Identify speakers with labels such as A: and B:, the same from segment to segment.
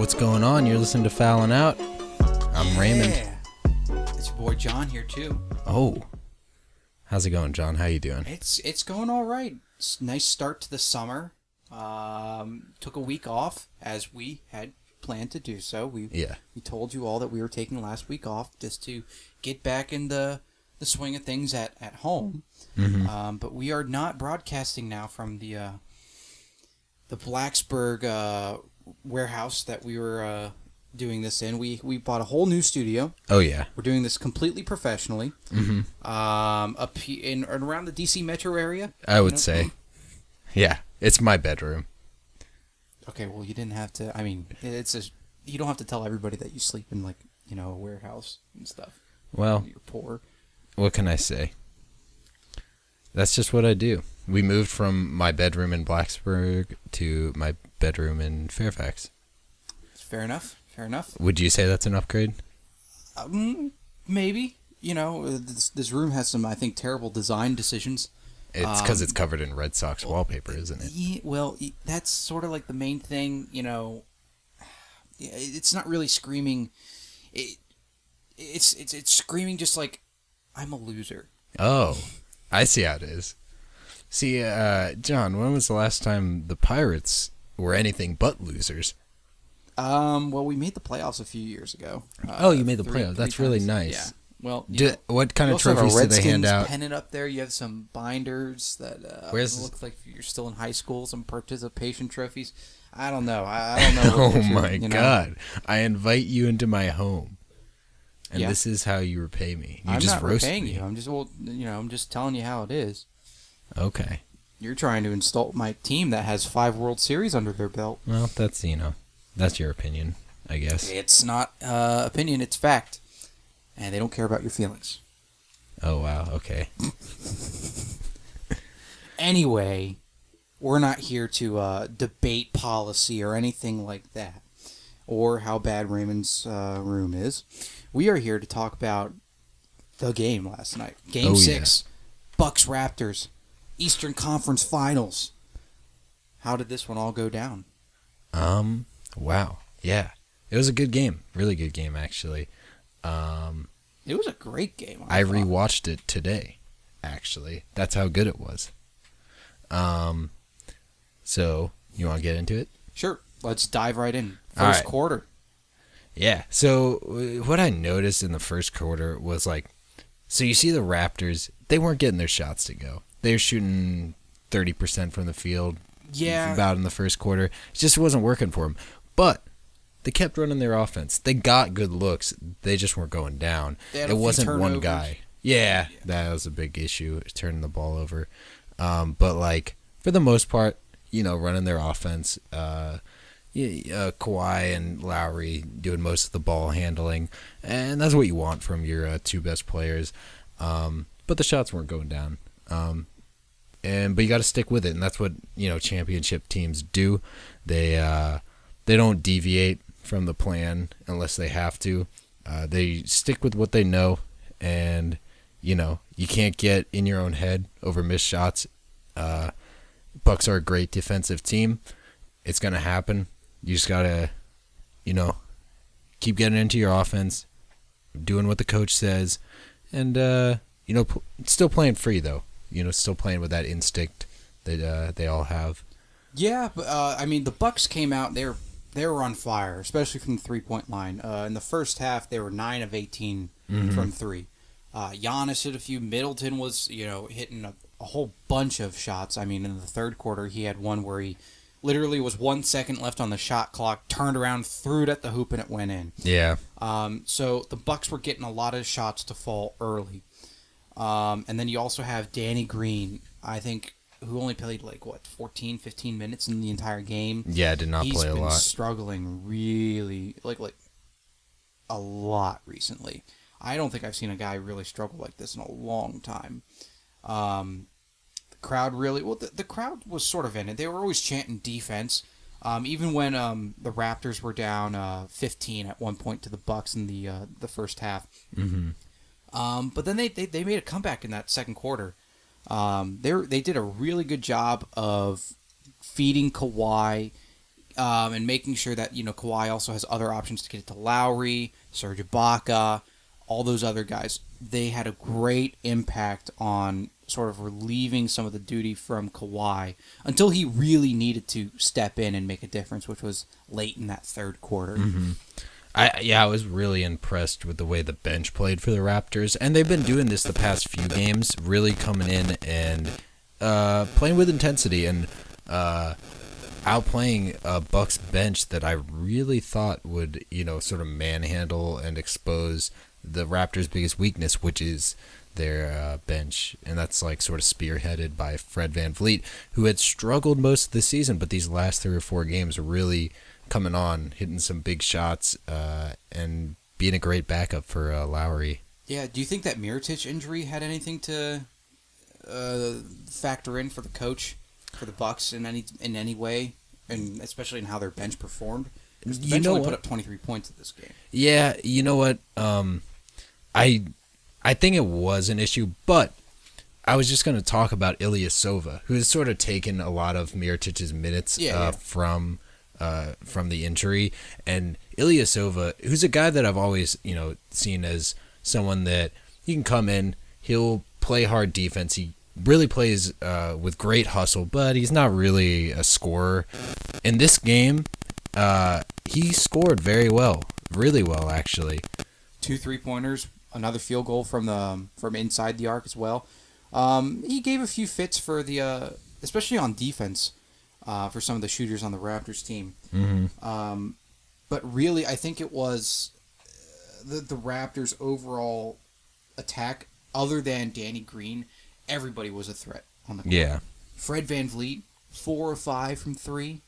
A: What's going on? You're listening to Fouling Out. I'm Raymond.
B: It's your boy John here too.
A: Oh, how's it going, John? How you doing?
B: It's going all right. It's a nice start to the summer. Took a week off as we had planned to do so. We told you all that we were taking last week off just to get back in the swing of things at home.
A: Mm-hmm.
B: But we are not broadcasting now from the Blacksburg warehouse that we were doing this in. We bought a whole new studio.
A: Oh yeah.
B: We're doing this completely professionally.
A: Mm-hmm.
B: Up in around the DC metro area.
A: I would say. Yeah, it's my bedroom.
B: Okay, well you didn't have to. I mean, you don't have to tell everybody that you sleep in a warehouse and stuff.
A: Well,
B: you're poor. What
A: can I say? That's just what I do. We moved from my bedroom in Blacksburg to my bedroom in Fairfax.
B: Fair enough.
A: Would you say that's an upgrade?
B: Maybe. This room has some, I think, terrible design decisions.
A: It's because it's covered in Red Sox wallpaper, isn't it?
B: Yeah, well, that's sort of like the main thing. It's not really screaming. It's screaming just like I'm a loser.
A: Oh, I see how it is. See, John, when was the last time the Pirates were anything but losers?
B: Well, we made the playoffs a few years ago.
A: You made the playoffs. That's really nice.
B: Yeah. Well,
A: what kind of trophies do they hand out?
B: Pennant up there. You have some binders that look like you're still in high school. Some participation trophies. I don't know. I don't know.
A: Oh my God! I invite you into my home, and this is how you repay me. You just roast me.
B: You. I'm just telling you how it is.
A: Okay.
B: You're trying to insult my team that has 5 World Series under their belt.
A: Well, that's your opinion, I guess.
B: It's not opinion, it's fact. And they don't care about your feelings.
A: Oh, wow, okay.
B: Anyway, we're not here to debate policy or anything like that, or how bad Raymond's room is. We are here to talk about the game last night. Game 6, Bucks Raptors. Eastern Conference Finals. How did this one all go down?
A: Wow. Yeah. It was a good game. Really good game, actually.
B: It was a great game.
A: I rewatched it today, actually. That's how good it was. So, you want to get into it?
B: Sure. Let's dive right in. First quarter.
A: Yeah. So, what I noticed in the first quarter was so you see the Raptors, they weren't getting their shots to go. They were shooting 30% from the field about in the first quarter. It just wasn't working for them. But they kept running their offense. They got good looks. They just weren't going down. It wasn't
B: turnovers.
A: One guy. Yeah, that was a big issue, turning the ball over. But, for the most part, running their offense, Kawhi and Lowry doing most of the ball handling. And that's what you want from your 2 best players. But the shots weren't going down. But you got to stick with it, and that's what championship teams do. They don't deviate from the plan unless they have to. They stick with what they know, and you can't get in your own head over missed shots. Bucks are a great defensive team. It's gonna happen. You just gotta keep getting into your offense, doing what the coach says, and still playing free though. Still playing with that instinct that they all have. Yeah,
B: but the Bucks came out. They were on fire, especially from the 3-point line. In the first half, they were 9 of 18 from 3. Giannis hit a few. Middleton was hitting a whole bunch of shots. In the third quarter, he had one where he literally was 1 second left on the shot clock, turned around, threw it at the hoop, and it went in.
A: Yeah.
B: So the Bucks were getting a lot of shots to fall early. And then you also have Danny Green, I think, who only played 14, 15 minutes in the entire game.
A: Yeah, did not play a lot.
B: He's been struggling really, a lot recently. I don't think I've seen a guy really struggle like this in a long time. The crowd really, the crowd was sort of in it. They were always chanting defense. Even when the Raptors were down 15 at one point to the Bucks in the first half.
A: Mm-hmm.
B: But then they made a comeback in that second quarter. They did a really good job of feeding Kawhi, and making sure that Kawhi also has other options to get it to Lowry, Serge Ibaka, all those other guys. They had a great impact on sort of relieving some of the duty from Kawhi until he really needed to step in and make a difference, which was late in that third quarter.
A: Mm-hmm. I was really impressed with the way the bench played for the Raptors, and they've been doing this the past few games, really coming in and playing with intensity and outplaying a Bucks bench that I really thought would, sort of manhandle and expose the Raptors' biggest weakness, which is their bench, and that's like sort of spearheaded by Fred VanVleet, who had struggled most of the season, but these last 3 or 4 games are really coming on, hitting some big shots, and being a great backup for Lowry.
B: Yeah, do you think that Mirotic injury had anything to factor in for the coach, for the Bucks in any way, and especially in how their bench performed? Because the bench only put up 23 points in this game.
A: Yeah, you know what? I think it was an issue, but I was just going to talk about Ilyasova, who has sort of taken a lot of Mirotic's minutes from the injury. And Ilyasova, who's a guy that I've always, seen as someone that he can come in, he'll play hard defense. He really plays with great hustle, but he's not really a scorer. In this game, he scored very well, really well, actually.
B: 2 3-pointers, another field goal from inside the arc as well. He gave a few fits for the, especially on defense, for some of the shooters on the Raptors team.
A: Mm-hmm.
B: But really, I think it was the Raptors' overall attack, other than Danny Green, everybody was a threat on the court.
A: Yeah.
B: Fred VanVleet, 4 or 5 from 3.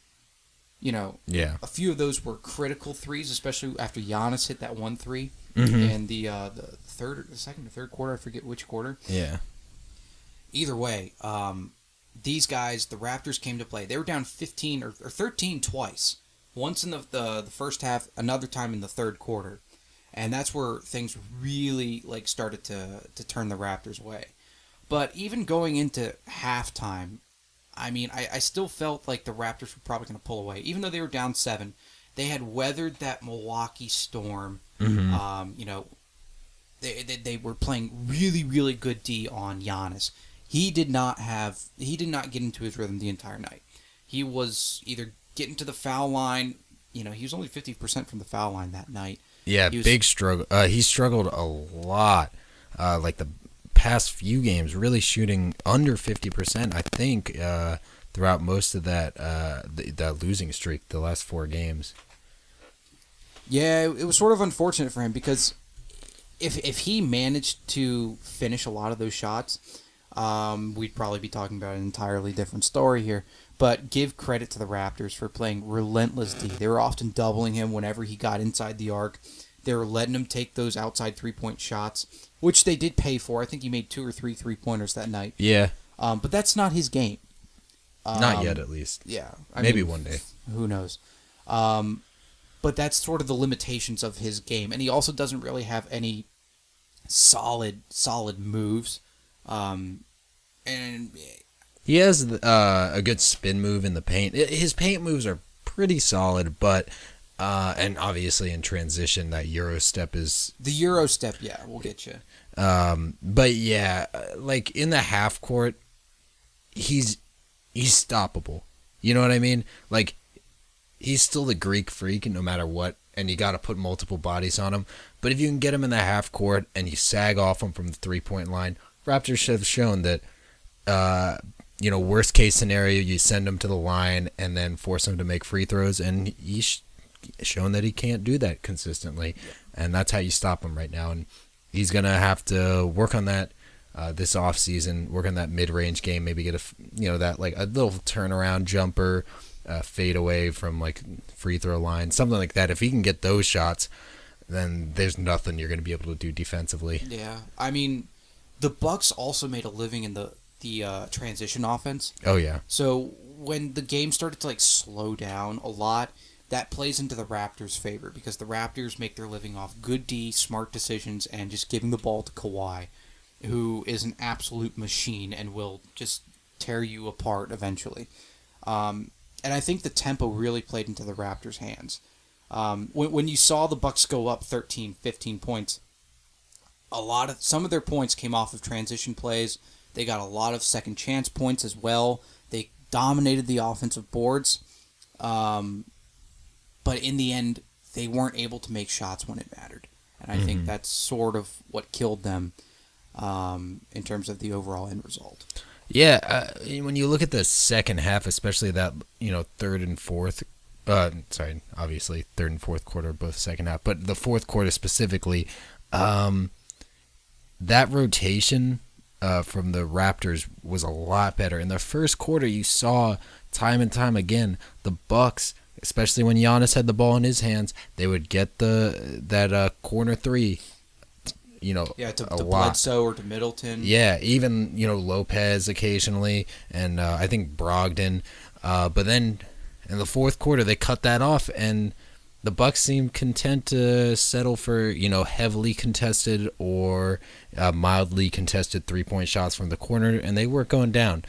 A: Yeah.
B: A few of those were critical threes, especially after Giannis hit that 1 3 in the second or third quarter. I forget which quarter.
A: Yeah.
B: Either way, these guys, the Raptors came to play. They were down 15 or 13 twice. Once in the first half, another time in the third quarter. And that's where things really started to turn the Raptors' way. But even going into halftime, I still felt like the Raptors were probably going to pull away. Even though they were down 7, they had weathered that Milwaukee storm.
A: Mm-hmm.
B: They were playing really, really good D on Giannis. He did not get into his rhythm the entire night. He was either getting to the foul line. He was only 50% from the foul line that night.
A: Yeah, big struggle. He struggled a lot. The past few games, really shooting under 50%, I think, throughout most of that losing streak, the last 4 games.
B: Yeah, it was sort of unfortunate for him because if he managed to finish a lot of those shots, we'd probably be talking about an entirely different story here. But give credit to the Raptors for playing relentless D. They were often doubling him whenever he got inside the arc. They were letting him take those outside 3-point shots, which they did pay for. I think he made 2 or 3 3-pointers that night.
A: Yeah.
B: But that's not his game.
A: Not yet, at least.
B: Yeah.
A: Maybe one day.
B: Who knows? But that's sort of the limitations of his game. And he also doesn't really have any solid moves. And
A: he has a good spin move in the paint. His paint moves are pretty solid, but and obviously in transition, that Euro step is...
B: The Euro step, yeah, we'll get you.
A: But yeah, in the half court, he's stoppable. You know what I mean? He's still the Greek freak no matter what, and you got to put multiple bodies on him. But if you can get him in the half court and you sag off him from the 3-point line, Raptors have shown that, worst case scenario, you send him to the line and then force him to make free throws, and he's shown that he can't do that consistently, and that's how you stop him right now. And he's gonna have to work on that this off season, work on that mid-range game, maybe get a little turnaround jumper, fade away from free throw line, something like that. If he can get those shots, then there's nothing you're gonna be able to do defensively.
B: Yeah, the Bucks also made a living in the transition offense.
A: Oh yeah.
B: So when the game started to slow down a lot, that plays into the Raptors' favor because the Raptors make their living off good D, smart decisions, and just giving the ball to Kawhi, who is an absolute machine and will just tear you apart eventually. And I think the tempo really played into the Raptors' hands. When you saw the Bucks go up 13, 15 points, some of their points came off of transition plays. They got a lot of second chance points as well. They dominated the offensive boards. But in the end, they weren't able to make shots when it mattered. And I think that's sort of what killed them in terms of the overall end result.
A: Yeah, when you look at the second half, especially that, third and fourth, obviously third and fourth quarter, both second half, but the fourth quarter specifically, that rotation from the Raptors was a lot better. In the first quarter, you saw time and time again, the Bucks, especially when Giannis had the ball in his hands, they would get that corner three.
B: To Bledsoe or to Middleton.
A: Yeah, even Lopez occasionally, and I think Brogdon. But then in the fourth quarter, they cut that off, and the Bucks seemed content to settle for heavily contested or mildly contested 3-point shots from the corner, and they weren't going down.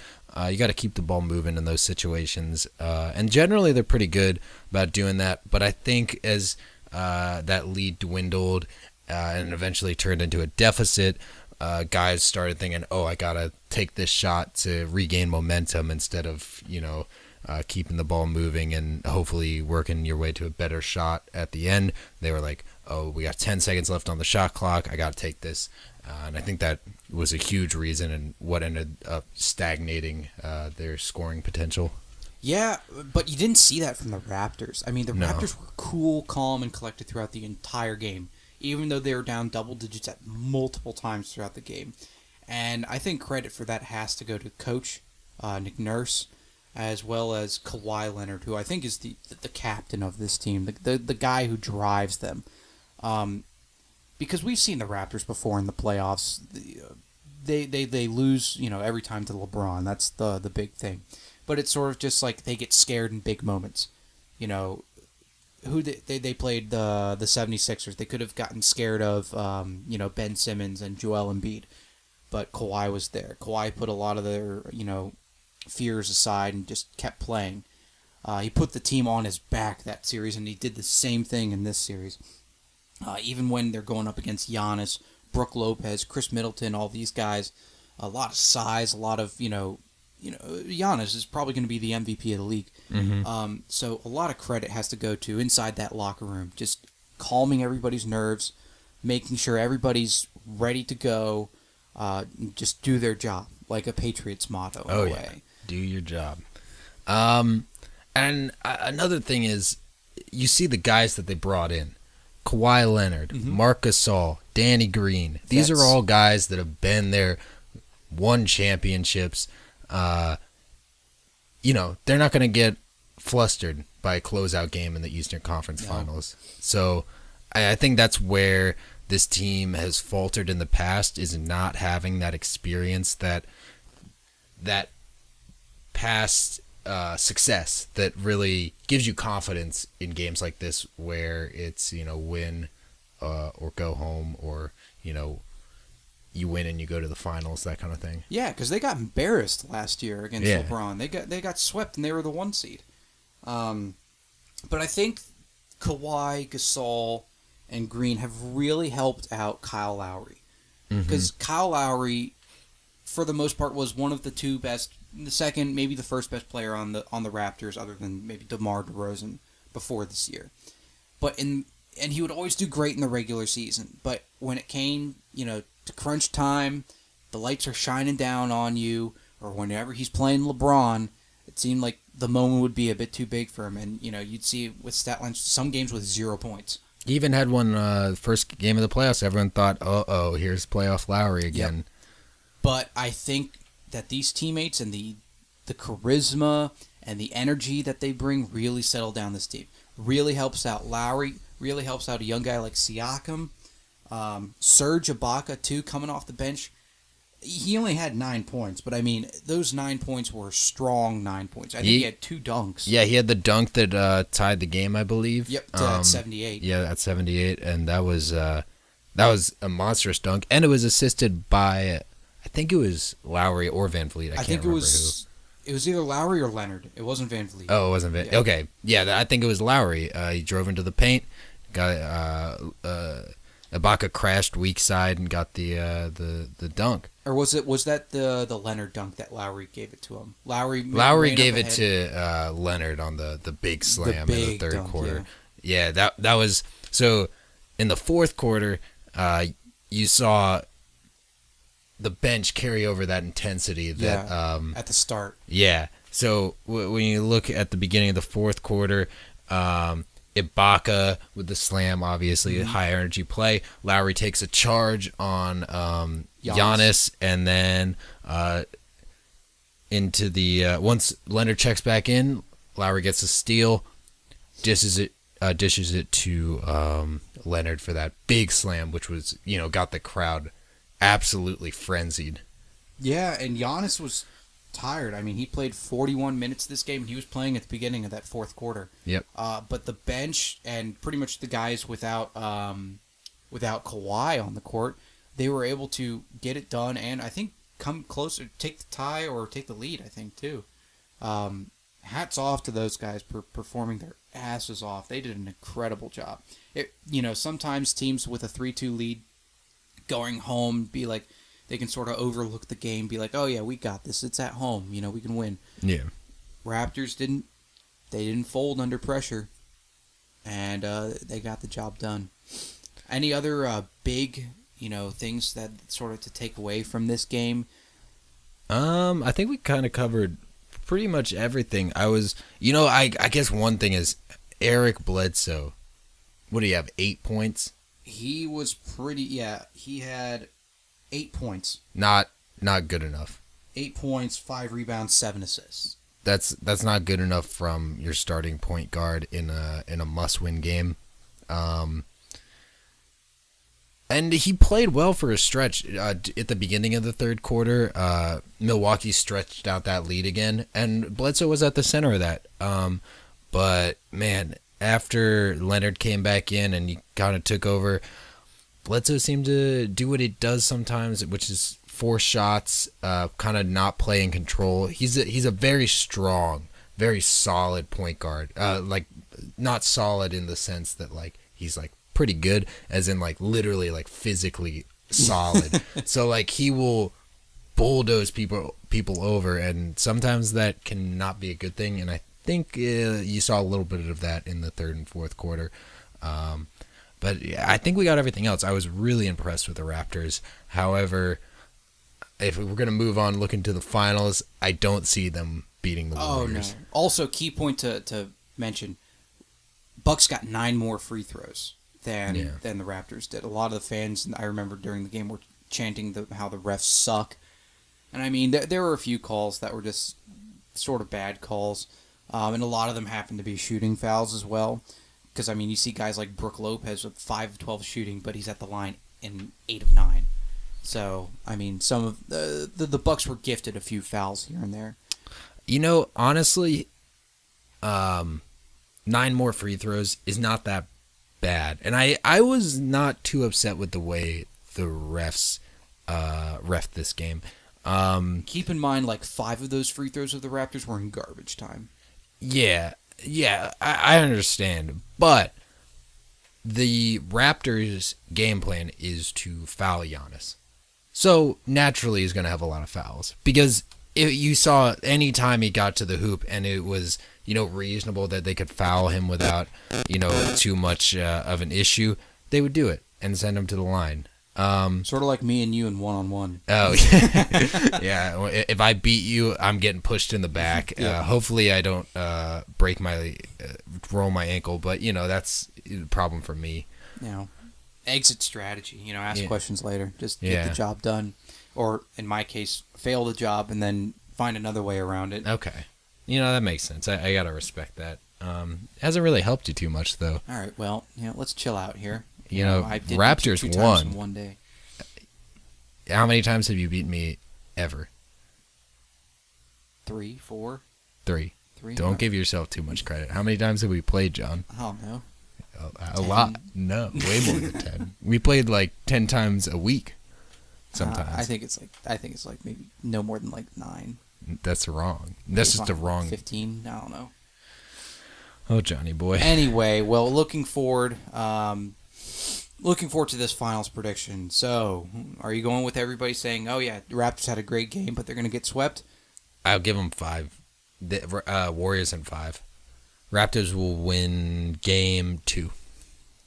A: You got to keep the ball moving in those situations, and generally they're pretty good about doing that. But I think as that lead dwindled and eventually turned into a deficit, guys started thinking, I got to take this shot to regain momentum instead of, keeping the ball moving and hopefully working your way to a better shot at the end. They were like, we got 10 seconds left on the shot clock. I got to take this. And I think that was a huge reason and what ended up stagnating their scoring potential.
B: Yeah, but you didn't see that from the Raptors. I mean, the Raptors were cool, calm, and collected throughout the entire game, even though they were down double digits at multiple times throughout the game. And I think credit for that has to go to Coach Nick Nurse, as well as Kawhi Leonard, who I think is the captain of this team, the guy who drives them. Because we've seen the Raptors before in the playoffs. They lose, every time to LeBron. That's the big thing. But it's sort of just like they get scared in big moments. Who they played the 76ers. They could have gotten scared of Ben Simmons and Joel Embiid, but Kawhi was there. Kawhi put a lot of their fears aside and just kept playing. He put the team on his back that series, and he did the same thing in this series. Even when they're going up against Giannis, Brook Lopez, Chris Middleton, all these guys, a lot of size, a lot of Giannis is probably going to be the MVP of the league.
A: Mm-hmm.
B: So a lot of credit has to go to inside that locker room, just calming everybody's nerves, making sure everybody's ready to go, just do their job, like a Patriots motto in a way.
A: Do your job. And another thing is, you see the guys that they brought in. Kawhi Leonard, Marc Gasol, Danny Green. These are all guys that have been there, won championships. They're not going to get flustered by a closeout game in the Eastern Conference Finals. So I think that's where this team has faltered in the past, is not having that experience, that past success that really gives you confidence in games like this, where it's win or go home, or you win and you go to the finals, that kind of thing.
B: Yeah, because they got embarrassed last year against LeBron. They got swept and they were the 1 seed. But I think Kawhi, Gasol, and Green have really helped out Kyle Lowry, because Kyle Lowry, for the most part, was one of the two best, the second, maybe the first best player on the Raptors, other than maybe DeMar DeRozan before this year. And he would always do great in the regular season. But when it came, to crunch time, the lights are shining down on you, or whenever he's playing LeBron, it seemed like the moment would be a bit too big for him. And you'd see with stat lines some games with 0 points.
A: He even had one first game of the playoffs. Everyone thought, here's playoff Lowry again.
B: Yep. But I think that these teammates and the charisma and the energy that they bring really settle down this team. Really helps out Lowry. Really helps out a young guy like Siakam. Serge Ibaka, too, coming off the bench. He only had 9 points, but I mean, those 9 points were strong 9 points. I think he had 2 dunks.
A: Yeah, he had the dunk that tied the game, I believe.
B: Yep, at 78.
A: Yeah, at 78, and that was a monstrous dunk, and it was assisted by, I think it was Lowry or Van Vliet. I can't remember who.
B: It was either Lowry or Leonard. It wasn't Van Vliet.
A: Oh, it wasn't Van.
B: Yeah.
A: Okay, yeah, I think it was Lowry. He drove into the paint, got Ibaka crashed weak side and got the dunk.
B: Or was that the Leonard dunk that Lowry gave it to him? Lowry
A: gave it to Leonard on the big slam in the third quarter. Yeah, that was so. In the fourth quarter, you saw the bench carry over that intensity that
B: at the start.
A: Yeah. So when you look at the beginning of the fourth quarter, Ibaka with the slam, obviously a high energy play. Lowry takes a charge on Giannis, and then into the once Leonard checks back in, Lowry gets a steal, dishes it to Leonard for that big slam, which was got the crowd absolutely frenzied.
B: Yeah, and Giannis was tired. I mean, he played 41 minutes this game. He was playing at the beginning of that fourth quarter.
A: Yep.
B: But the bench and pretty much the guys without Kawhi on the court, they were able to get it done, and I think come closer, take the tie or take the lead. I think too. Hats off to those guys for performing their asses off. They did an incredible job. Sometimes teams with a 3-2 lead going home be like, they can sort of overlook the game, be like, oh yeah, we got this. It's at home. We can win.
A: Yeah.
B: Raptors didn't fold under pressure, and they got the job done. Any other big, things that sort of to take away from this game?
A: I think we kind of covered pretty much everything. I guess one thing is Eric Bledsoe. What do you have? 8 points?
B: He was pretty. Yeah, he had 8 points.
A: Not good enough.
B: 8 points, 5 rebounds, 7 assists.
A: That's not good enough from your starting point guard in a must-win game. And he played well for a stretch at the beginning of the third quarter. Milwaukee stretched out that lead again, and Bledsoe was at the center of that. But man, after Leonard came back in and he kind of took over, Bledsoe seemed to do what he does sometimes, which is force shots, kind of not play in control. He's a very strong, very solid point guard. Like not solid in the sense that like he's like pretty good, as in like literally like physically solid. So like he will bulldoze people over, and sometimes that can not be a good thing. And I think you saw a little bit of that in the third and fourth quarter. But I think we got everything else. I was really impressed with the Raptors. However, if we're going to move on looking to the finals, I don't see them beating the Warriors.
B: No. Also, key point to mention, Bucks got 9 more free throws than the Raptors did. A lot of the fans, I remember during the game, were chanting how the refs suck. And I mean, there were a few calls that were just sort of bad calls. And a lot of them happened to be shooting fouls as well. Because, I mean, you see guys like Brook Lopez with 5 of 12 shooting, but he's at the line in 8 of 9. So, I mean, some of the Bucks were gifted a few fouls here and there.
A: Honestly, 9 more free throws is not that bad. And I was not too upset with the way the refs ref this game.
B: Keep in mind, like, 5 of those free throws of the Raptors were in garbage time.
A: Yeah, I understand. But the Raptors' game plan is to foul Giannis. So, naturally, he's going to have a lot of fouls. Because you saw any time he got to the hoop and it was, reasonable that they could foul him without, too much of an issue, they would do it and send him to the line.
B: Sort of like me and you in one-on-one.
A: Oh, yeah. Yeah. If I beat you, I'm getting pushed in the back. Yeah. Hopefully I don't roll my ankle, but, that's a problem for me.
B: Exit strategy, ask questions later. Just get the job done. Or, in my case, fail the job and then find another way around it.
A: Okay. That makes sense. I got to respect that. Hasn't really helped you too much, though.
B: All right, well, let's chill out here.
A: I did Raptors
B: beat you 2
A: won.
B: times in one day.
A: How many times have you beaten me ever?
B: 3, 4.
A: 3. Don't give yourself too much credit. How many times have we played, John?
B: I don't know.
A: A lot. No, way more than 10. We played like 10 times a week. Sometimes.
B: I think it's like maybe no more than like 9.
A: That's wrong. That's just a wrong.
B: 15. I don't know.
A: Oh, Johnny boy.
B: Anyway, well, looking forward to this finals prediction. So, are you going with everybody saying, "Oh yeah, the Raptors had a great game, but they're going to get swept"?
A: I'll give them 5. The Warriors in 5. Raptors will win game 2.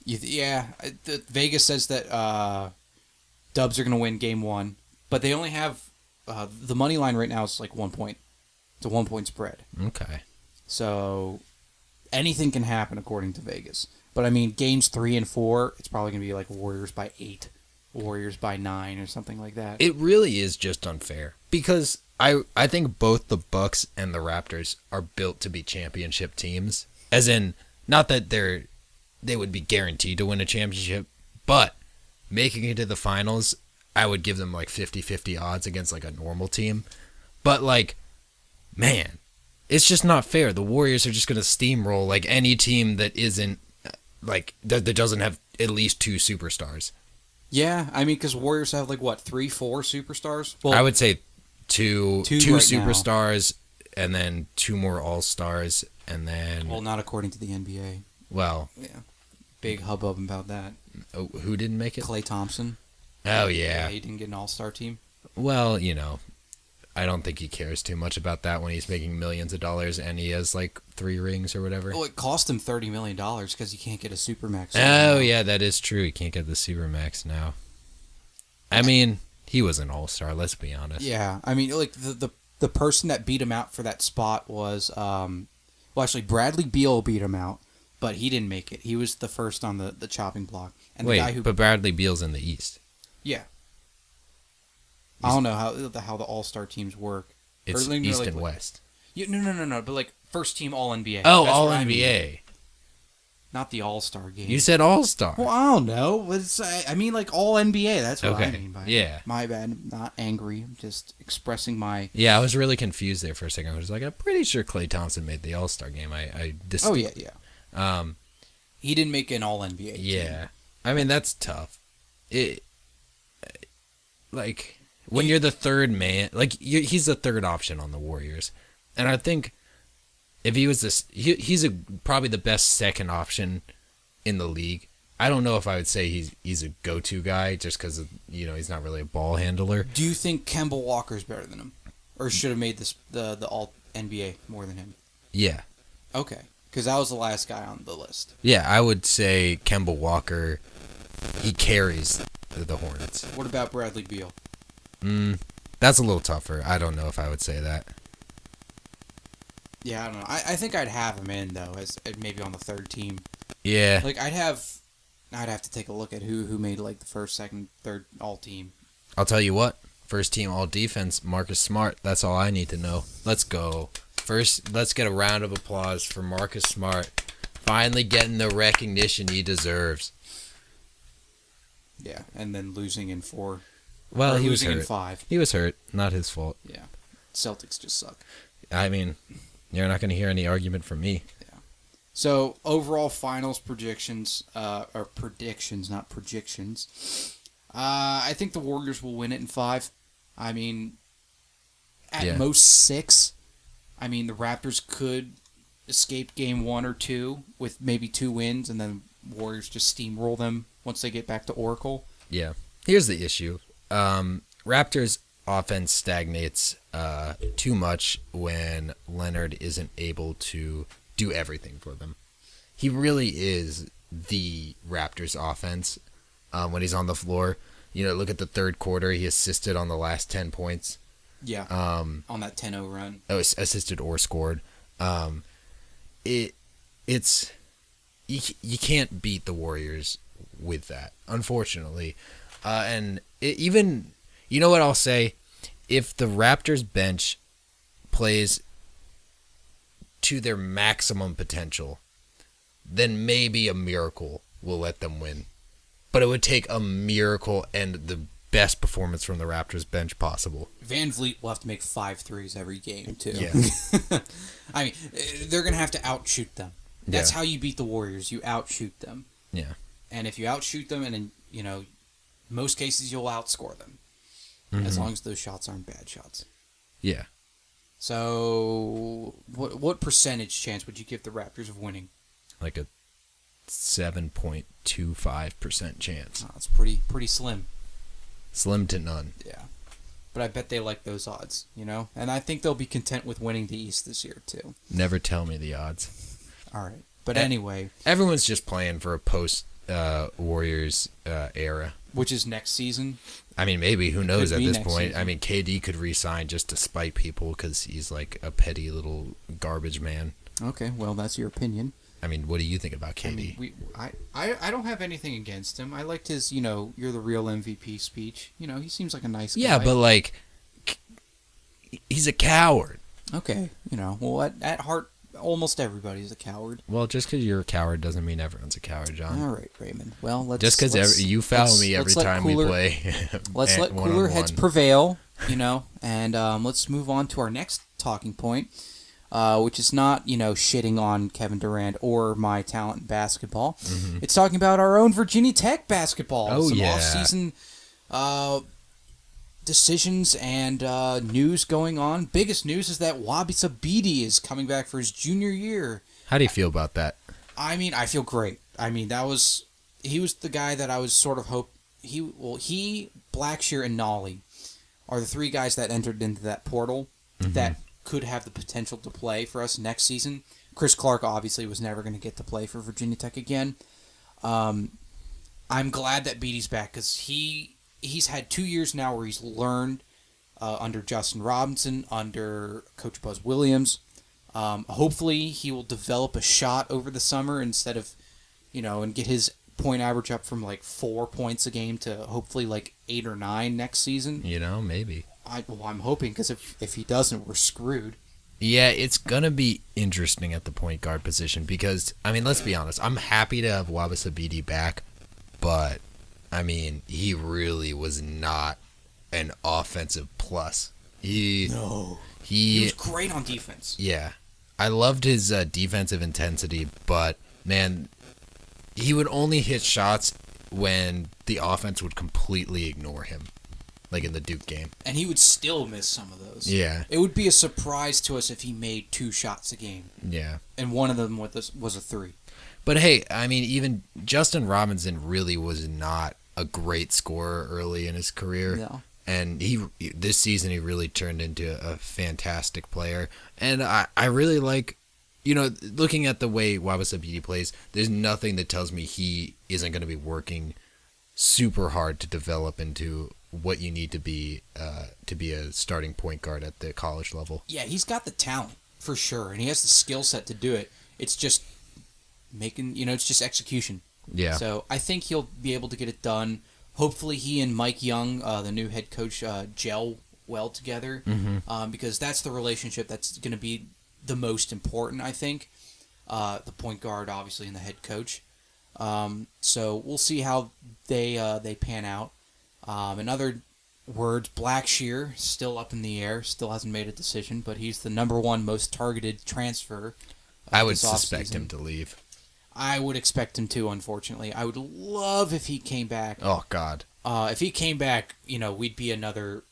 B: Vegas says that Dubs are going to win game 1, but they only have the money line right now is like 1 point. It's a 1 point spread.
A: Okay.
B: So anything can happen according to Vegas. But I mean, games 3 and 4, it's probably going to be like Warriors by 8, Warriors by 9, or something like that.
A: It really is just unfair because I think both the Bucks and the Raptors are built to be championship teams. As in, not that they would be guaranteed to win a championship, but making it to the finals, I would give them like 50-50 odds against like a normal team. But like, man, it's just not fair. The Warriors are just going to steamroll like any team that isn't like that doesn't have at least 2 superstars.
B: Yeah, I mean, because Warriors have like what, 3, 4 superstars? Well,
A: I would say two
B: right
A: superstars now. And then 2 more all-stars and then
B: well, not according to the NBA.
A: Well,
B: yeah, big hubbub about that.
A: Oh, who didn't make it?
B: Klay Thompson.
A: Oh yeah,
B: he didn't get an all-star team.
A: Well, I don't think he cares too much about that when he's making millions of dollars and he has like 3 rings or whatever.
B: Well, it cost him $30 million because he can't get a Supermax.
A: Oh, yeah, that is true. He can't get the Supermax now. I mean, he was an all-star, let's be honest.
B: Yeah, I mean, like, the person that beat him out for that spot was, actually, Bradley Beal beat him out, but he didn't make it. He was the first on the chopping block. And
A: Wait,
B: the guy
A: but Bradley Beal's in the East.
B: Yeah. I don't know how the all-star teams work.
A: It's East and West.
B: No. But like first team All NBA.
A: Oh, All NBA.
B: Not the All-Star game.
A: You said All-Star.
B: Well, I don't know. I mean like All NBA. That's what I mean by it.
A: Yeah. My
B: bad. I'm not angry. I'm just expressing my.
A: Yeah, I was really confused there for a second. I was like, I'm pretty sure Klay Thompson made the All-Star game.
B: Oh yeah. He didn't make an All NBA.
A: Yeah. Team. I mean that's tough. When you're the third man, he's the third option on the Warriors, and I think if he was this, he's probably the best second option in the league. I don't know if I would say he's a go-to guy just because he's not really a ball handler.
B: Do you think Kemba Walker's better than him, or should have made the All NBA more than him?
A: Yeah. Okay.
B: Because that was the last guy on the list.
A: Yeah, I would say Kemba Walker. He carries the Hornets.
B: What about Bradley Beal?
A: That's a little tougher. I don't know if I would say that.
B: Yeah, I don't know. I think I'd have him in though, as maybe on the third team.
A: Yeah.
B: Like I'd have to take a look at who made like the first, second, third all team.
A: I'll tell you what. First team all defense, Marcus Smart. That's all I need to know. Let's go. First, let's get a round of applause for Marcus Smart. Finally getting the recognition he deserves.
B: Yeah, and then losing in 4.
A: Well, he was hurt.
B: In 5.
A: He was hurt. Not his fault.
B: Yeah. Celtics just suck.
A: I mean, you're not going to hear any argument from me.
B: Yeah. So, overall finals predictions, or predictions, not projections. I think the Warriors will win it in 5. I mean, at most 6. I mean, the Raptors could escape game 1 or 2 with maybe 2 wins, and then Warriors just steamroll them once they get back to Oracle.
A: Yeah. Here's the issue. Raptors offense stagnates too much when Leonard isn't able to do everything for them. He really is the Raptors offense when he's on the floor. Look at the third quarter. He assisted on the last 10 points.
B: Yeah. On that 10-0 run.
A: Oh, assisted or scored. It's you can't beat the Warriors with that, unfortunately. And even, you know what I'll say? If the Raptors bench plays to their maximum potential, then maybe a miracle will let them win. But it would take a miracle and the best performance from the Raptors bench possible.
B: Van Vliet will have to make 5 threes every game, too.
A: Yeah.
B: I mean, they're going to have to outshoot them. That's how you beat the Warriors. You outshoot them.
A: Yeah.
B: And if you outshoot them, and in, most cases you'll outscore them. Mm-hmm. As long as those shots aren't bad shots.
A: Yeah.
B: So, what percentage chance would you give the Raptors of winning?
A: Like a 7.25% chance.
B: Oh, that's pretty slim.
A: Slim to none.
B: Yeah. But I bet they like those odds, you know? And I think they'll be content with winning the East this year, too.
A: Never tell me the odds.
B: All right. But anyway.
A: Everyone's just playing for a post-Warriors era.
B: Which is next season.
A: I mean, maybe. Who knows at this point?
B: Season.
A: I mean, KD could re-sign just to spite people because he's like a petty little garbage man.
B: Okay, well, that's your opinion.
A: I mean, what do you think about KD?
B: I mean, I don't have anything against him. I liked his, you're the real MVP speech. He seems like a nice guy.
A: Yeah, but like, he's a coward.
B: Okay, well, at heart, almost everybody's a coward.
A: Well, just because you're a coward doesn't mean everyone's a coward, John.
B: All right, Raymond. Well, let's
A: just because you foul me every time we play.
B: Let's let cooler heads prevail, and let's move on to our next talking point. Which is not, shitting on Kevin Durant or my talent in basketball. Mm-hmm. It's talking about our own Virginia Tech basketball.
A: Some
B: off-season decisions and news going on. Biggest news is that Bede is coming back for his junior year.
A: How do you feel about that?
B: I mean, I feel great. I mean, he was the guy that I was sort of he, Blackshear, and Nolly are the three guys that entered into that portal that could have the potential to play for us next season. Chris Clark obviously was never going to get to play for Virginia Tech again. I'm glad that Bede's back because he's had 2 years now where he's learned under Justin Robinson, under Coach Buzz Williams. Hopefully he will develop a shot over the summer instead of, and get his point average up from like 4 points a game to hopefully like 8 or 9 next season.
A: Maybe.
B: I'm hoping because if he doesn't, we're screwed.
A: Yeah, it's going to be interesting at the point guard position because, I mean, let's be honest. I'm happy to have Bede back, but, I mean, he really was not an offensive plus. He
B: was great on defense.
A: Yeah. I loved his defensive intensity, but, man, he would only hit shots when the offense would completely ignore him. Like in the Duke game.
B: And he would still miss some of those.
A: Yeah.
B: It would be a surprise to us if he made 2 shots a game.
A: Yeah.
B: And one of them was a 3.
A: But hey, I mean, even Justin Robinson really was not a great scorer early in his career.
B: No.
A: And this season he really turned into a fantastic player. And I really like, looking at the way Bede plays, there's nothing that tells me he isn't going to be working super hard to develop into what you need to be a starting point guard at the college level.
B: Yeah, he's got the talent for sure, and he has the skill set to do it. It's just it's just execution.
A: Yeah.
B: So I think he'll be able to get it done. Hopefully, he and Mike Young, the new head coach, gel well together, because that's the relationship that's going to be the most important. I think the point guard, obviously, and the head coach. So we'll see how they pan out. In other words, Blackshear still up in the air, still hasn't made a decision, but he's the number 1 most targeted transfer.
A: I would suspect him to leave.
B: I would expect him to, unfortunately. I would love if he came back.
A: Oh, God.
B: If he came back, we'd be another,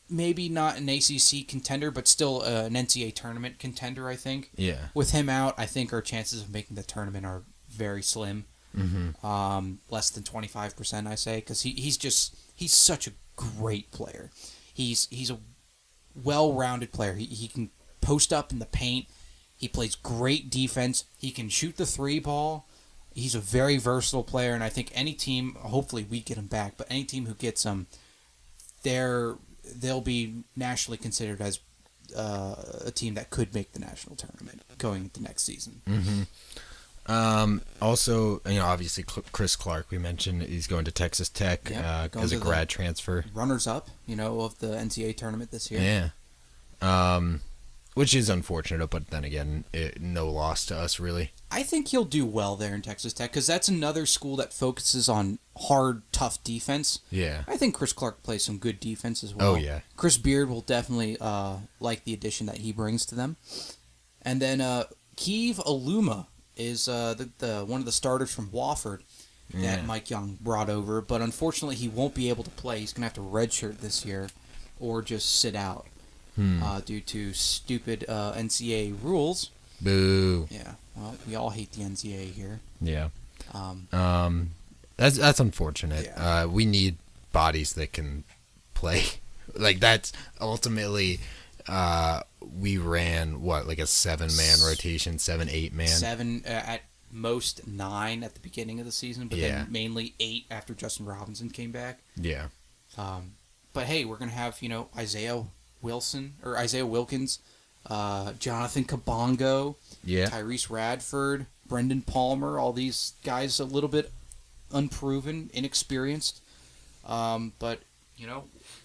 B: maybe not an ACC contender, but still an NCAA tournament contender, I think.
A: Yeah.
B: With him out, I think our chances of making the tournament are very slim. Mm-hmm. Less than 25%, I say, because he's such a great player. He's a well-rounded player. He can post up in the paint. He plays great defense. He can shoot the 3 ball. He's a very versatile player, and I think any team, hopefully we get him back, but any team who gets him, they'll be nationally considered as a team that could make the national tournament going into next season.
A: Mm-hmm. Also, obviously Chris Clark, we mentioned he's going to Texas Tech as a grad transfer.
B: Runners-up, of the NCAA tournament this year.
A: Yeah. Which is unfortunate, but then again, no loss to us, really.
B: I think he'll do well there in Texas Tech, because that's another school that focuses on hard, tough defense.
A: Yeah.
B: I think Chris Clark plays some good defense as well.
A: Oh, yeah.
B: Chris Beard will definitely like the addition that he brings to them. And then Kiev Aluma is one of the starters from Wofford that Mike Young brought over, but unfortunately he won't be able to play. He's going to have to redshirt this year or just sit out. due to stupid NCAA rules.
A: Boo.
B: Yeah, well, we all hate the NCAA here.
A: Yeah. That's unfortunate.
B: Yeah.
A: We need bodies that can play. Like, that's ultimately, we ran, like a 7-man rotation, 7-8-man?
B: 7, at most 9 at the beginning of the season, but then mainly 8 after Justin Robinson came back.
A: Yeah.
B: But hey, we're going to have, Isaiah Wilkins, Jonathan Kabongo, Tyrese Radford, Brendan Palmer, all these guys a little bit unproven, inexperienced. But,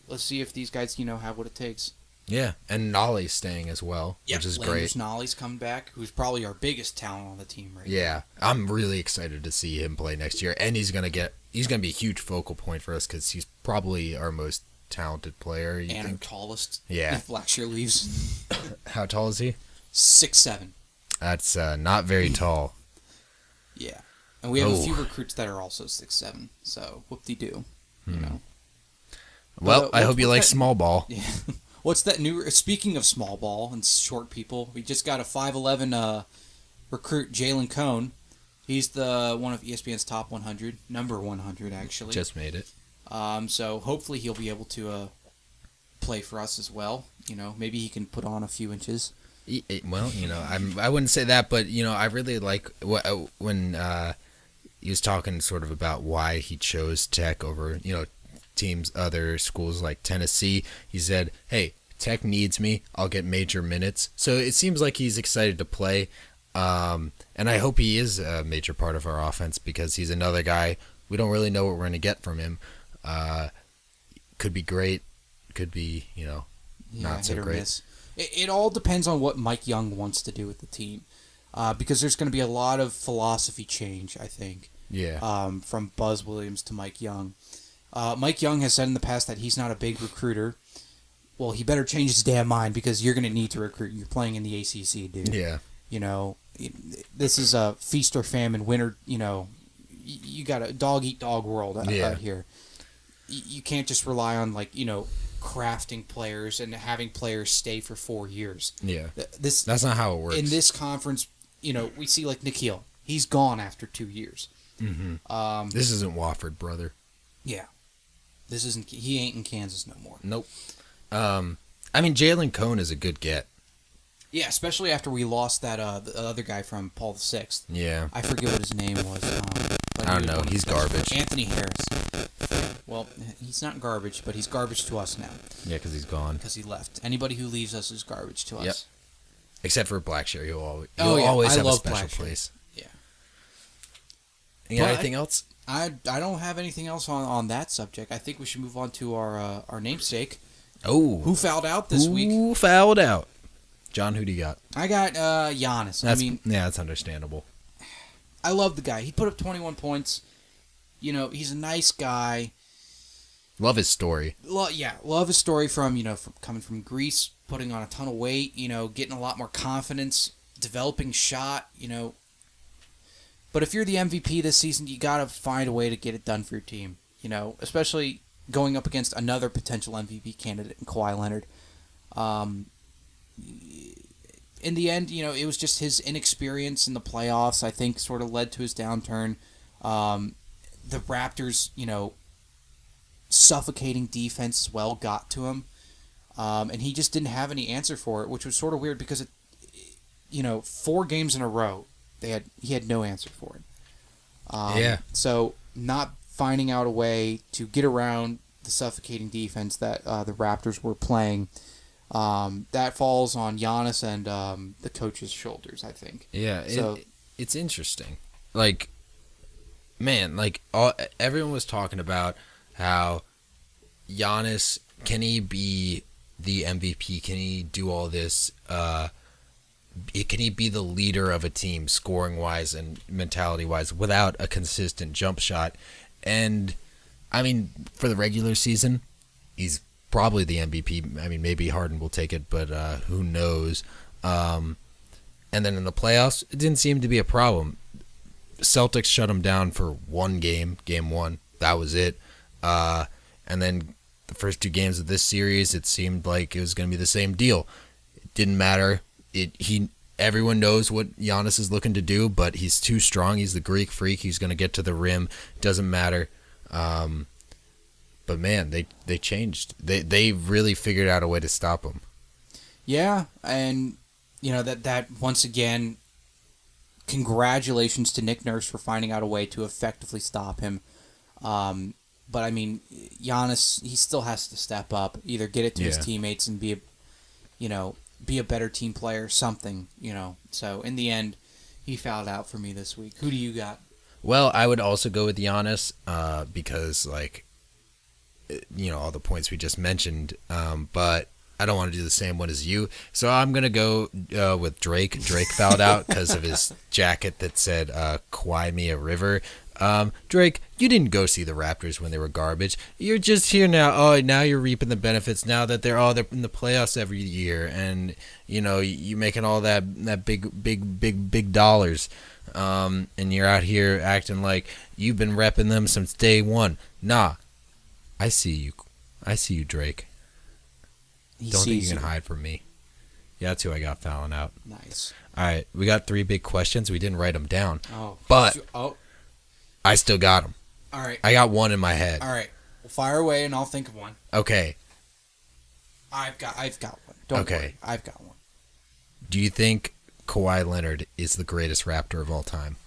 B: let's see if these guys, have what it takes.
A: Yeah, and Nolly's staying as well, which is great.
B: Nolly's coming back, who's probably our biggest talent on the team right now.
A: Yeah, I'm really excited to see him play next year, and he's gonna be a huge focal point for us because he's probably our most talented player.
B: And our tallest.
A: Yeah.
B: If Blackshear leaves.
A: How tall is he?
B: 6'7".
A: That's not very tall.
B: Yeah, and we have a few recruits that are also 6'7", so whoop-de-doo,
A: Well, I hope you like small ball.
B: Yeah. What's that new? Speaking of small ball and short people, we just got a 5'11" recruit, Jalen Cone. He's the one of ESPN's top 100, number 100 actually.
A: Just made it.
B: So hopefully he'll be able to play for us as well. Maybe he can put on a few inches.
A: Well, I wouldn't say that, but I really like when he was talking sort of about why he chose Tech over teams, other schools like Tennessee. He said, hey, Tech needs me, I'll get major minutes. So it seems like he's excited to play, and I hope he is a major part of our offense because he's another guy. We don't really know what we're going to get from him. Could be great, could be not so great.
B: Miss. It all depends on what Mike Young wants to do with the team, because there's going to be a lot of philosophy change, I think.
A: Yeah.
B: From Buzz Williams to Mike Young. Mike Young has said in the past that he's not a big recruiter. Well, he better change his damn mind because you're going to need to recruit. You're playing in the ACC, dude.
A: Yeah.
B: This is a feast or famine winter. You got a dog-eat-dog world out here. You can't just rely on, crafting players and having players stay for 4 years.
A: Yeah. That's not how it works.
B: In this conference, we see, Nikhil. He's gone after 2 years.
A: Mm-hmm. This isn't Wofford, brother.
B: Yeah. He ain't in Kansas no more.
A: Nope. Jalen Cone is a good get.
B: Yeah, especially after we lost that the other guy from Paul VI.
A: Yeah.
B: I forget what his name was.
A: I don't know. He's garbage.
B: Anthony Harris. Well, he's not garbage, but he's garbage to us now.
A: Yeah, because he's gone.
B: Because he left. Anybody who leaves us is garbage to us.
A: Yep. Except for Blackshear, he'll
B: I
A: always have a
B: love
A: special
B: Blackshear.
A: place.
B: Yeah.
A: You got anything else?
B: I don't have anything else on that subject. I think we should move on to our namesake.
A: Oh.
B: Who fouled out this week?
A: Who fouled out? John, who do you got?
B: I got Giannis.
A: That's understandable.
B: I love the guy. He put up 21 points. He's a nice guy.
A: Love his story.
B: Love his story from coming from Greece, putting on a ton of weight, getting a lot more confidence, developing shot, But if you're the MVP this season, you got to find a way to get it done for your team, especially going up against another potential MVP candidate in Kawhi Leonard. In the end, it was just his inexperience in the playoffs, I think, sort of led to his downturn. The Raptors, suffocating defense as well got to him. And he just didn't have any answer for it, which was sort of weird because, 4 games in a row, he had no answer for it. So not finding out a way to get around the suffocating defense that the Raptors were playing, that falls on Giannis and the coach's shoulders, I think.
A: Yeah, it's interesting. Everyone was talking about how Giannis, can he be the MVP? Can he do all this? Can he be the leader of a team, scoring-wise and mentality-wise, without a consistent jump shot? And, for the regular season, he's probably the MVP. Maybe Harden will take it, but who knows? And then in the playoffs, it didn't seem to be a problem. Celtics shut him down for one game, game 1. That was it. And then the first 2 games of this series, it seemed like it was going to be the same deal. It didn't matter. Everyone knows what Giannis is looking to do, but he's too strong. He's the Greek freak. He's going to get to the rim. Doesn't matter. But man, they changed. They really figured out a way to stop him.
B: Yeah, and that once again, congratulations to Nick Nurse for finding out a way to effectively stop him. But I mean, Giannis, he still has to step up, either get it to his teammates and be a better team player, something, So in the end, he fouled out for me this week. Who do you got?
A: Well, I would also go with Giannis because, all the points we just mentioned. But I don't want to do the same one as you. So I'm going to go with Drake. Drake fouled out because of his jacket that said, Kawhi me a river. Drake, you didn't go see the Raptors when they were garbage. You're just here now. Oh, now you're reaping the benefits now that they're in the playoffs every year, and you're making all that big dollars. And you're out here acting like you've been repping them since day one. Nah, I see you, Drake. Don't think you can hide from me. Yeah, that's who I got fouling out.
B: Nice.
A: All right, we got 3 big questions. We didn't write them down.
B: Oh,
A: but I still got them.
B: All right.
A: I got one in my head.
B: All right. Well, fire away, and I'll think of one.
A: Okay.
B: I've got one. Don't worry. I've got one.
A: Do you think Kawhi Leonard is the greatest Raptor of all time?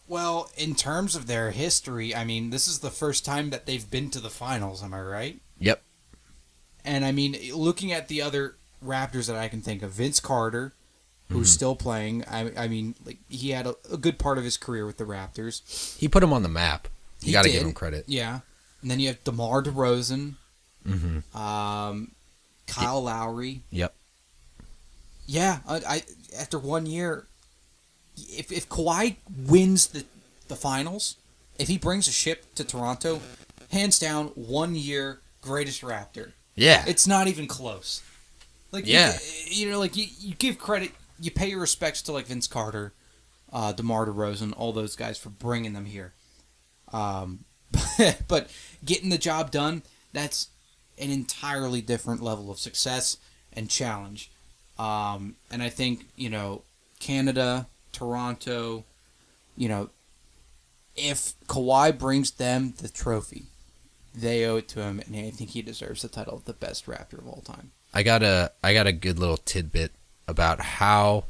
B: Well, in terms of their history, I mean, this is the first time that they've been to the finals. Am I right?
A: Yep.
B: And I mean, looking at the other Raptors that I can think of, Vince Carter, who's still playing. I mean, like, he had a good part of his career with the Raptors.
A: He put him on the map. You got to give him credit.
B: Yeah. And then you have DeMar DeRozan. Kyle Lowry.
A: Yep.
B: Yeah. After 1 year, if Kawhi wins the finals, if he brings a ship to Toronto, hands down, 1 year greatest Raptor.
A: Yeah.
B: It's not even close. Like,
A: yeah.
B: You give credit, you pay your respects to, like, Vince Carter, DeMar DeRozan, all those guys for bringing them here. But getting the job done, that's an entirely different level of success and challenge. And I think, Canada, Toronto, if Kawhi brings them the trophy, they owe it to him, and I think he deserves the title of the best Raptor of all time.
A: I got a good little tidbit about how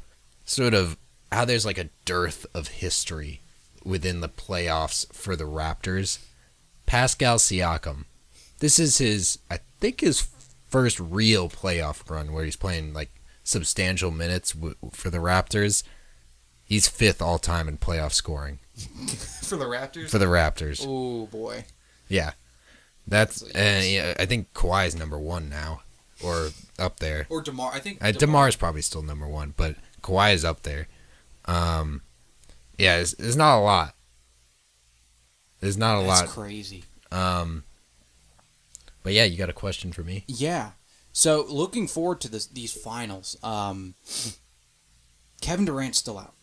A: there's like a dearth of history within the playoffs for the Raptors. Pascal Siakam, this is his first real playoff run where he's playing like substantial minutes for the Raptors. He's 5th all time in playoff scoring.
B: For the Raptors?
A: For the Raptors.
B: Oh boy.
A: Yeah. That's I think Kawhi is number 1 now, or up there.
B: Or DeMar. I think
A: DeMar is probably still number 1, but Kawhi is up there. Yeah, it's not a lot. There's not a lot.
B: That's crazy.
A: But yeah, you got a question for me?
B: Yeah. So looking forward to these finals. Kevin Durant's still out.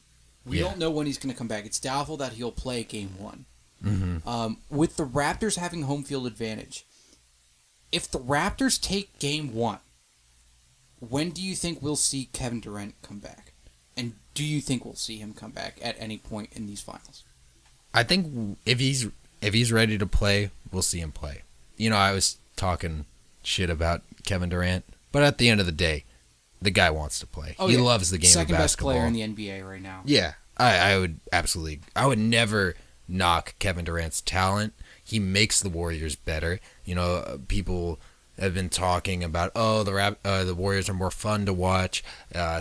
B: We don't know when he's going to come back. It's doubtful that he'll play Game 1. With the Raptors having home field advantage, if the Raptors take Game 1, when do you think we'll see Kevin Durant come back? And do you think we'll see him come back at any point in these finals?
A: I think if he's ready to play, we'll see him play. I was talking shit about Kevin Durant, but at the end of the day, the guy wants to play. He loves the game of basketball.
B: Second best player in the NBA right now.
A: Yeah, I would absolutely. I would never knock Kevin Durant's talent. He makes the Warriors better. People have been talking about, the Warriors are more fun to watch.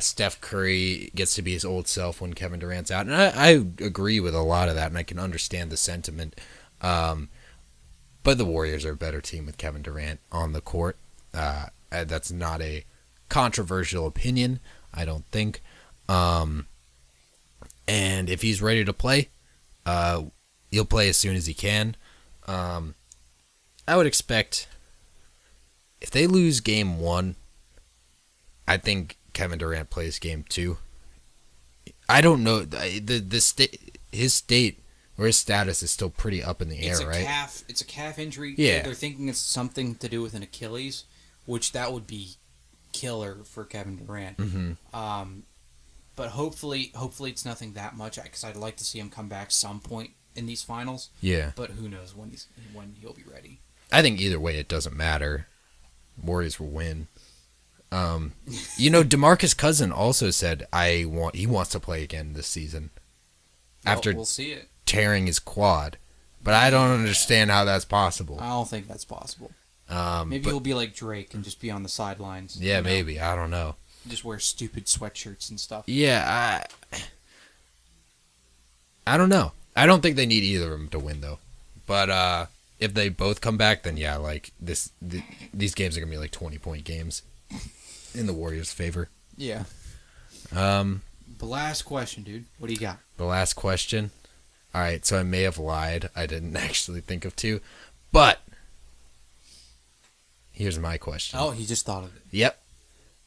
A: Steph Curry gets to be his old self when Kevin Durant's out. And I agree with a lot of that, and I can understand the sentiment. But the Warriors are a better team with Kevin Durant on the court. That's not a controversial opinion, I don't think. And if he's ready to play, he'll play as soon as he can. I would expect if they lose Game 1, I think Kevin Durant plays Game 2. I don't know his state or his status is still pretty up in the air, right?
B: It's a calf injury.
A: Yeah.
B: They're thinking it's something to do with an Achilles, which that would be killer for Kevin Durant.
A: Mm-hmm.
B: But hopefully it's nothing that much, because I'd like to see him come back some point in these finals.
A: Yeah.
B: But who knows when he'll be ready.
A: I think either way, it doesn't matter. Warriors will win. DeMarcus Cousins also said he wants to play again this season. After
B: we'll see it.
A: Tearing his quad. But I don't understand how that's possible.
B: I don't think that's possible. Maybe he'll be like Drake and just be on the sidelines.
A: Yeah, maybe. I don't know.
B: Just wear stupid sweatshirts and stuff.
A: Yeah, I don't know. I don't think they need either of them to win, though. But if they both come back, then yeah, like these games are going to be like 20-point games in the Warriors' favor.
B: Yeah. The last question, dude. What do you got?
A: The last question. All right, so I may have lied. I didn't actually think of two. But here's my question.
B: Oh, he just thought of it.
A: Yep.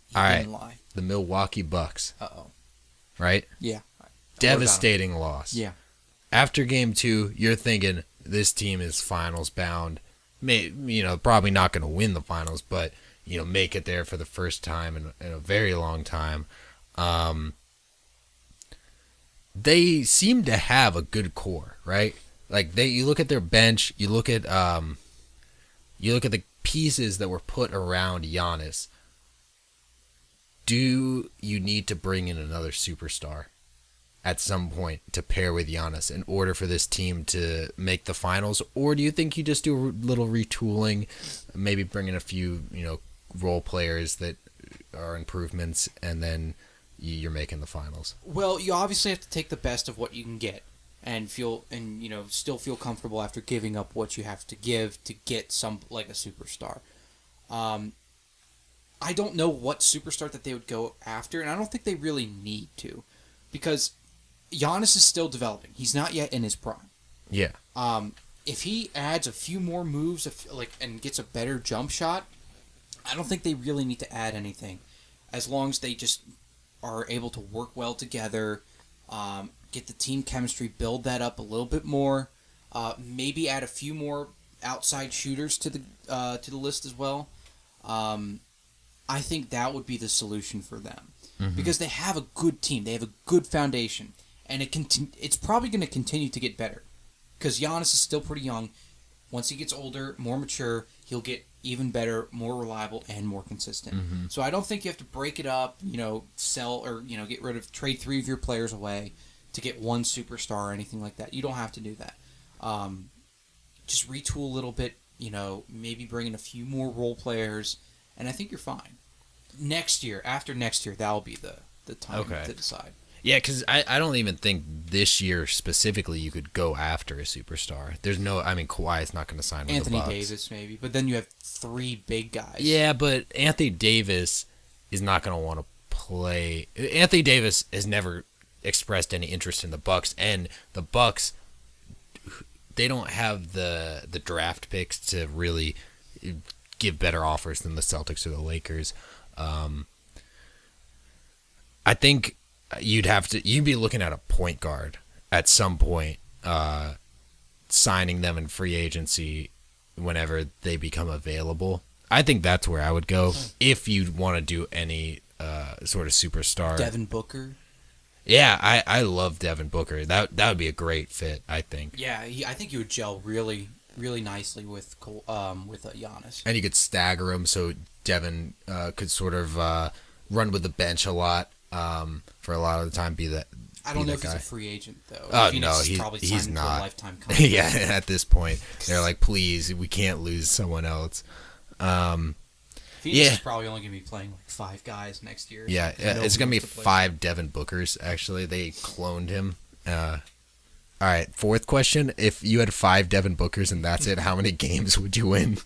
B: He didn't lie.
A: The Milwaukee Bucks.
B: Uh-oh.
A: Right?
B: Yeah.
A: Devastating loss.
B: Yeah.
A: After game 2, you're thinking this team is finals bound. Probably not going to win the finals, but make it there for the first time in a very long time. They seem to have a good core, right? Like you look at their bench, you look at the pieces that were put around Giannis. Do you need to bring in another superstar at some point to pair with Giannis in order for this team to make the finals? Or do you think you just do a little retooling, maybe bring in a few, role players that are improvements, and then you're making the finals?
B: Well, you obviously have to take the best of what you can get and still feel comfortable after giving up what you have to give to get some, like a superstar. I don't know what superstar that they would go after, and I don't think they really need to, because Giannis is still developing. He's not yet in his prime.
A: Yeah.
B: If he adds a few more moves, and gets a better jump shot, I don't think they really need to add anything, as long as they just are able to work well together, get the team chemistry, build that up a little bit more, maybe add a few more outside shooters to the list as well. I think that would be the solution for them, because they have a good team, they have a good foundation, and it's probably going to continue to get better, because Giannis is still pretty young. Once he gets older, more mature, he'll get even better, more reliable, and more consistent. So I don't think you have to break it up, sell or trade 3 of your players away to get one superstar or anything like that. You don't have to do that. Just retool a little bit, maybe bring in a few more role players, and I think you're fine. After next year, that'll be the time to decide.
A: Yeah, because I don't even think this year specifically you could go after a superstar. There's Kawhi is not going to sign with the Bucks.
B: Anthony Davis, maybe. But then you have 3 big guys.
A: Yeah, but Anthony Davis is not going to want to play. Anthony Davis has never expressed any interest in the Bucks, and the Bucks, they don't have the draft picks to really give better offers than the Celtics or the Lakers. I think you'd be looking at a point guard at some point, signing them in free agency whenever they become available. I think that's where I would go if you want to do any sort of superstar.
B: Devin Booker.
A: Yeah, I love Devin Booker. That would be a great fit, I think.
B: Yeah, I think he would gel really, really nicely with Giannis.
A: And you could stagger him so Devin could sort of run with the bench a lot for a lot of the time.
B: I don't know if he's a free agent, though.
A: Oh, no, he's not.
B: For a lifetime contract.
A: Yeah, at this point. They're like, please, we can't lose someone else.
B: Phoenix is probably only going to be playing like 5 guys next year.
A: Yeah, it's going to be 5 Devin Bookers, actually. They cloned him. All right, 4th question. If you had 5 Devin Bookers and that's it, how many games would you win?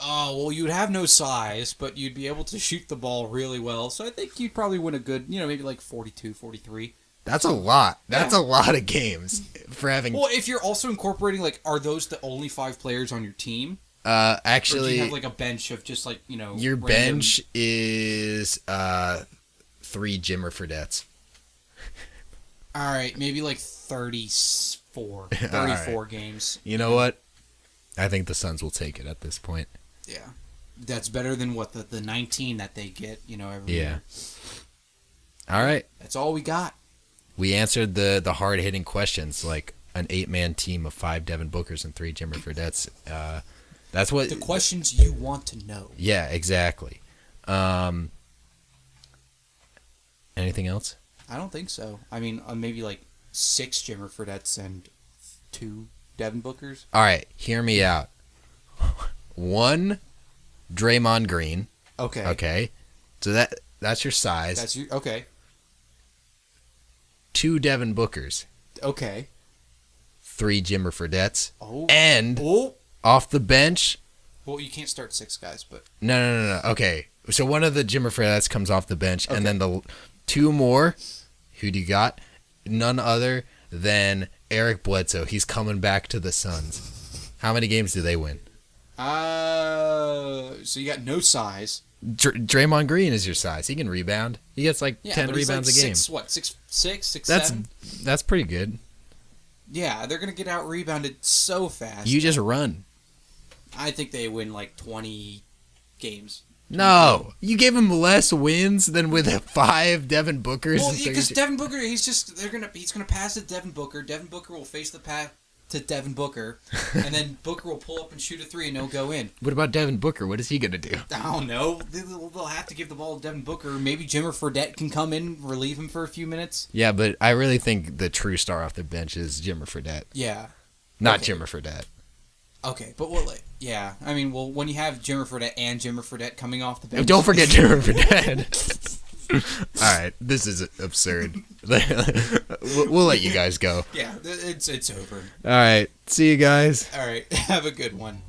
B: Oh, well, you'd have no size, but you'd be able to shoot the ball really well. So I think you'd probably win a good, maybe like 42, 43.
A: That's a lot. That's a lot of games for having...
B: Well, if you're also incorporating, are those the only 5 players on your team?
A: Actually...
B: Or do you have, a bench of just,
A: Your
B: random...
A: bench is 3 Jimmer Fredets.
B: All right, maybe 35 34 games.
A: You know what? I think the Suns will take it at this point.
B: Yeah. That's better than what the 19 that they get, every year.
A: All right.
B: That's all we got.
A: We answered the hard-hitting questions, like an 8-man team of 5 Devin Bookers and 3 Jimmer Fredette's. That's what
B: the questions you want to know.
A: Yeah, exactly. Anything else?
B: I don't think so. I mean, maybe like 6 Jimmer Fredette's and 2 Devin Bookers.
A: All right, hear me out. 1 Draymond Green.
B: Okay.
A: Okay. So that's your size.
B: That's your okay.
A: 2 Devin Bookers.
B: Okay.
A: 3 Jimmer Fredette's.
B: Oh.
A: And off the bench.
B: Well, you can't start 6 guys, but
A: No. Okay. So one of the Jimmer Fredette's comes off the bench, and then the 2 more. Who do you got? None other than Eric Bledsoe. He's coming back to the Suns. How many games do they win?
B: So you got no size.
A: Draymond Green is your size. He can rebound. He gets 10 rebounds a game.
B: 7?
A: That's pretty good.
B: Yeah, they're gonna get out rebounded so fast.
A: You just run.
B: I think they win 20 games.
A: No, you gave him less wins than with 5 Devin Bookers.
B: Well, because Devin Booker, he's gonna pass to Devin Booker. Devin Booker will face the pass to Devin Booker, and then Booker will pull up and shoot a 3, and he'll go in.
A: What about Devin Booker? What is he gonna do?
B: I don't know. They'll have to give the ball to Devin Booker. Maybe Jimmer Fredette can come in, relieve him for a few minutes.
A: Yeah, but I really think the true star off the bench is Jimmer Fredette.
B: Yeah,
A: not Jimmer Fredette.
B: Okay, but I mean, when you have Jimmer Fredette and Jimmer Fredette coming off the bench,
A: don't forget Jimmer Fredette. All right, this is absurd. We'll let you guys go.
B: Yeah, it's over.
A: All right, see you guys.
B: All right, have a good one.